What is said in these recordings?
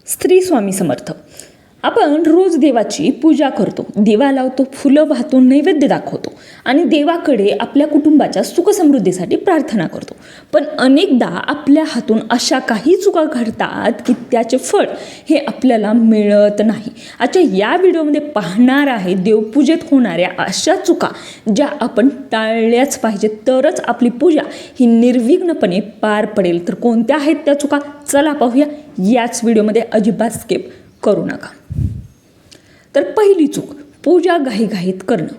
स्त्री स्वामी समर्थ. आपण रोज देवाची पूजा करतो, दिवा लावतो, फुलं वाहतो, नैवेद्य दाखवतो आणि देवाकडे आपल्या कुटुंबाच्या सुखसमृद्धीसाठी प्रार्थना करतो. पण अनेकदा आपल्या हातून अशा काही चुका घडतात की त्याचे फळ हे आपल्याला मिळत नाही. आजच्या या व्हिडिओमध्ये पाहणार आहे देवपूजेत होणाऱ्या अशा चुका ज्या आपण टाळल्याच पाहिजेत, तरच आपली पूजा ही निर्विघ्नपणे पार पडेल. तर कोणत्या आहेत त्या चुका, चला पाहूया याच व्हिडिओमध्ये. अजिबात स्किप करू नका. तर पहिली चूक, पूजा घाईघाईत करणं.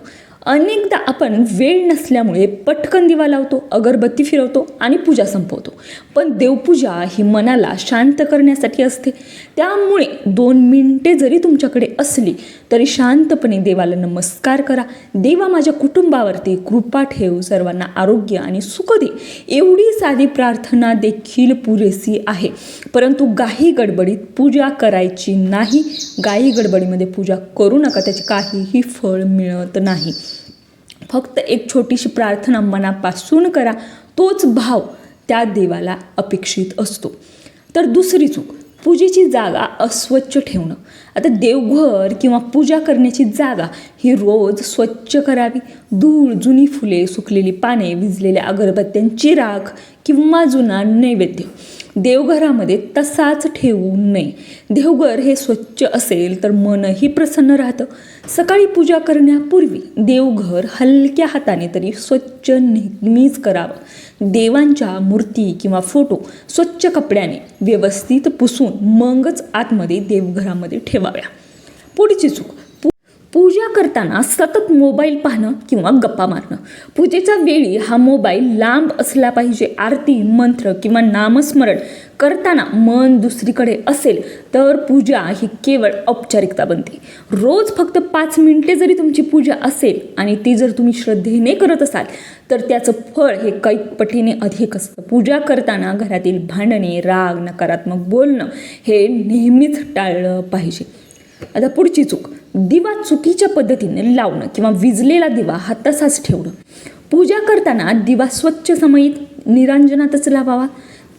अनेकदा आपण वेळ नसल्यामुळे पटकन दिवा लावतो, अगरबत्ती फिरवतो आणि पूजा संपवतो. पण देवपूजा ही मनाला शांत करण्यासाठी असते. त्यामुळे 2 मिनिटे जरी तुमच्याकडे असली तरी शांतपणे देवाला नमस्कार करा. देवा माझ्या कुटुंबावरती कृपा ठेव, सर्वांना आरोग्य आणि सुख दे. एवढी साधी प्रार्थना देखील पुरेसी आहे. परंतु घाई गडबडीत पूजा करायची नाही. घाई गडबडीमध्ये पूजा करू नका, त्याचे काहीही फळ मिळत नाही. फक्त एक छोटीशी प्रार्थना मनापासून करा, तोच भाव त्या देवाला अपेक्षित असतो. तर दुसरी चूक, पूजेची जागा अस्वच्छ ठेवणं. आता देवघर किंवा पूजा करण्याची जागा ही रोज स्वच्छ करावी. धूळ, जुनी फुले, सुकलेली पाने, विझलेल्या अगरबत्त्यांची राख किंवा जुना नैवेद्य देवघरामध्ये तसाच ठेवू नये. देवघर हे स्वच्छ असेल तर मनही प्रसन्न राहतं. सकाळी पूजा करण्यापूर्वी देवघर हलक्या हाताने तरी स्वच्छ नेहमीच करावं. देवांच्या मूर्ती किंवा फोटो स्वच्छ कपड्याने व्यवस्थित पुसून मगच आतमध्ये देवघरामध्ये ठेवाव्या. पुढची चूक, पूजा करताना सतत मोबाईल पाहणं किंवा गप्पा मारणं. पूजेच्या वेळी हा मोबाईल लांब असला पाहिजे. आरती, मंत्र किंवा नामस्मरण करताना मन दुसरीकडे असेल तर पूजा ही केवळ औपचारिकता बनते. रोज फक्त 5 मिनिटे जरी तुमची पूजा असेल आणि ती जर तुम्ही श्रद्धेने करत असाल तर त्याचं फळ हे कैक पटीने अधिक असतं. पूजा करताना घरातील भांडणे, राग, नकारात्मक बोलणं हे नेहमीच टाळलं पाहिजे. आता पुढची चूक, दिवा चुकीच्या पद्धतीने लावणं किंवा विझलेला दिवा हा तसाच ठेवणं. पूजा करताना दिवा स्वच्छ समयित निरांजनातच लावावा.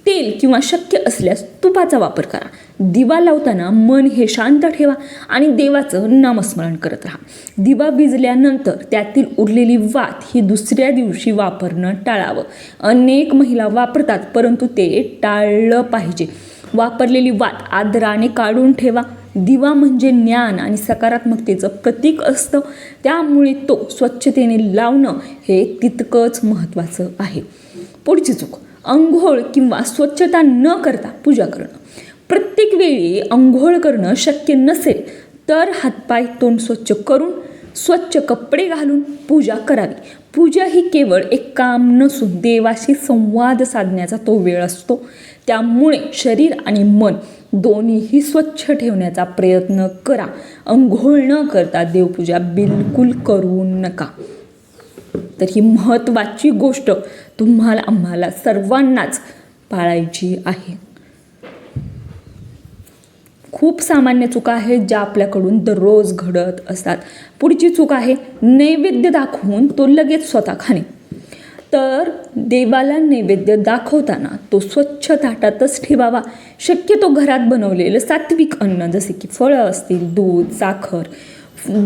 तेल किंवा शक्य असल्यास तुपाचा वापर करा. दिवा लावताना मन हे शांत ठेवा आणि देवाचं नामस्मरण करत राहा. दिवा विझल्यानंतर त्यातील उरलेली वात ही दुसऱ्या दिवशी वापरणं टाळावं. अनेक महिला वापरतात, परंतु ते टाळलं पाहिजे. वापरलेली वात आदराने काढून ठेवा. दिवा म्हणजे ज्ञान आणि सकारात्मकतेचं प्रतीक असतं, त्यामुळे तो स्वच्छतेने लावणं हे तितकंच महत्त्वाचं आहे. पुढची चूक, अंघोळ किंवा स्वच्छता न करता पूजा करणं. प्रत्येक वेळी अंघोळ करणं शक्य नसेल तर हातपाय, तोंड स्वच्छ करून स्वच्छ कपडे घालून पूजा करावी. पूजा ही केवळ एक काम नसून देवाशी संवाद साधण्याचा तो वेळ असतो. त्यामुळे शरीर आणि मन दोन्हीही स्वच्छ ठेवण्याचा प्रयत्न करा. अंघोळ न करता देवपूजा बिलकुल करू नका. तर ही महत्त्वाची गोष्ट आम्हाला सर्वांनाच पाळायची आहे. खूप सामान्य चुका आहेत ज्या आपल्याकडून दररोज घडत असतात. पुढची चूक आहे नैवेद्य दाखवून तो लगेच स्वतः खाणे. तर देवाला नैवेद्य दाखवताना तो स्वच्छ ताटातच ठेवावा. शक्यतो घरात बनवलेलं सात्विक अन्न जसे की फळं असतील, दूध, साखर,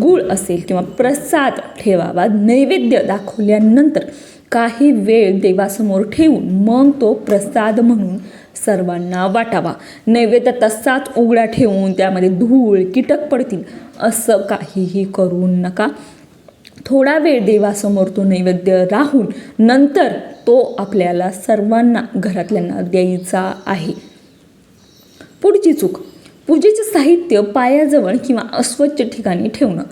गूळ असेल किंवा प्रसाद ठेवावा. नैवेद्य दाखवल्यानंतर काही वेळ देवासमोर ठेवून मग तो प्रसाद म्हणून सर्वांना वाटावा. नैवेद्य तसाच उघडा ठेवून त्यामध्ये धूळ, कीटक पडतील असं काहीही करू नका. थोडा वेळ देवासमोर तो नैवेद्य राहून नंतर तो आपल्याला सर्वांना घरातल्यांना द्यायचा आहे. पुढची चूक, पूजेचं साहित्य पायाजवळ किंवा अस्वच्छ ठिकाणी ठेवणं.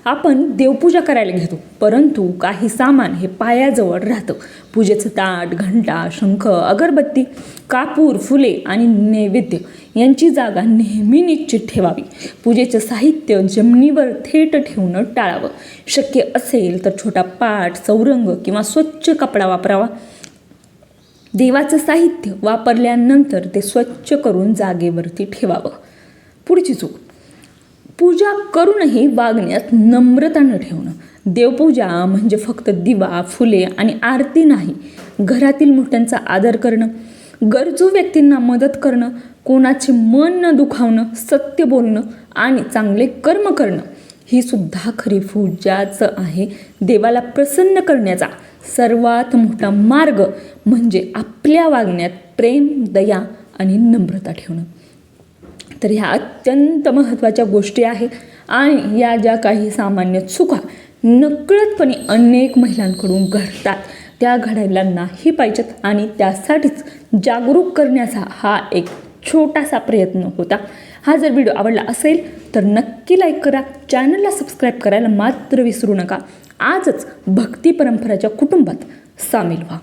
आपण देवपूजा करायला घेतो, परंतु काही सामान हे पायाजवळ राहतं. पूजेचं ताट, घंटा, शंख, अगरबत्ती, कापूर, फुले आणि नैवेद्य यांची जागा नेहमी निश्चित ठेवावी. पूजेचं साहित्य जमिनीवर थेट ठेवणं टाळावं. शक्य असेल तर छोटा पाट, चौरंग किंवा स्वच्छ कपडा वापरावा. देवाचं साहित्य वापरल्यानंतर ते स्वच्छ करून जागेवरती ठेवावं. पुढची चूक, पूजा करूनही वागण्यात नम्रता न ठेवणं. देवपूजा म्हणजे फक्त दिवा, फुले आणि आरती नाही. घरातील मोठ्यांचा आदर करणं, गरजू व्यक्तींना मदत करणं, कोणाचे मन न दुखावणं, सत्य बोलणं आणि चांगले कर्म करणं ही सुद्धा खरी पूजाच आहे. देवाला प्रसन्न करण्याचा सर्वात मोठा मार्ग म्हणजे आपल्या वागण्यात प्रेम, दया आणि नम्रता ठेवणं. तर ह्या अत्यंत महत्त्वाच्या गोष्टी आहेत आणि या ज्या काही सामान्य चुका नकळतपणे अनेक महिलांकडून घडतात त्या घडायला नाही पाहिजेत आणि त्यासाठीच जागरूक करण्याचा हा एक छोटासा प्रयत्न होता. हा जर व्हिडिओ आवडला असेल तर नक्की लाईक करा, चॅनलला सबस्क्राईब करायला मात्र विसरू नका. आजच भक्ती परंपराच्या कुटुंबात सामील व्हा.